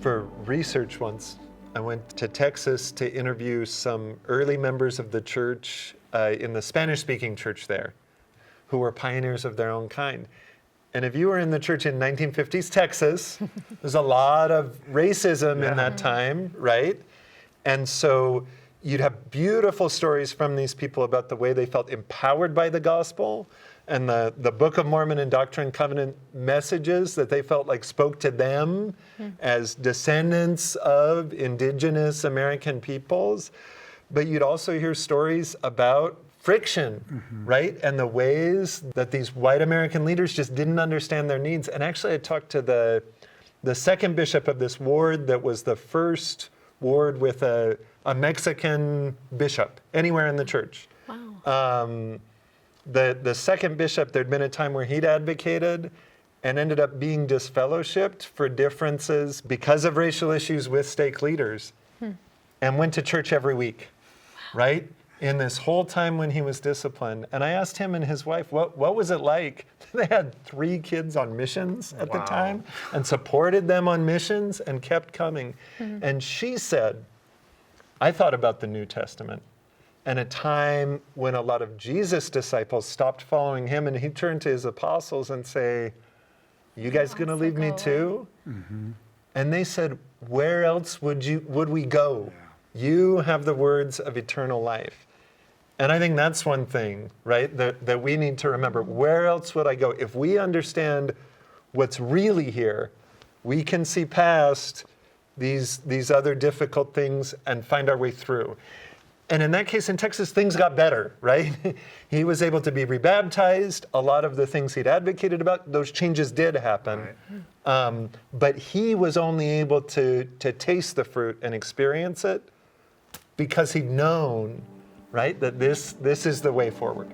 For research once, I went to Texas to interview some early members of the church in the Spanish-speaking church there, who were pioneers of their own kind. And if you were in the church in 1950s Texas, there's a lot of racism in that time, right? And so you'd have beautiful stories from these people about the way they felt empowered by the gospel and the Book of Mormon and Doctrine and Covenant messages that they felt like spoke to them as descendants of indigenous American peoples. But you'd also hear stories about friction, right? And the ways that these white American leaders just didn't understand their needs. And actually I talked to the second bishop of this ward that was the first ward with a Mexican bishop anywhere in the church. Wow. The second bishop, there'd been a time where he'd advocated and ended up being disfellowshipped for differences because of racial issues with stake leaders and went to church every week, right? In this whole time when he was disciplined. And I asked him and his wife, what was it like? They had 3 kids on missions at the time and supported them on missions and kept coming. And she said, I thought about the New Testament and a time when a lot of Jesus' disciples stopped following him and he turned to his apostles and say, you guys gonna leave me too? And they said, where else would we go? You have the words of eternal life. And I think that's one thing, right, that we need to remember. Where else would I go? If we understand what's really here, we can see past these other difficult things and find our way through. And in that case, in Texas, things got better, right? He was able to be rebaptized. A lot of the things he'd advocated about, those changes did happen. But he was only able to taste the fruit and experience it because he'd known, right, that this is the way forward.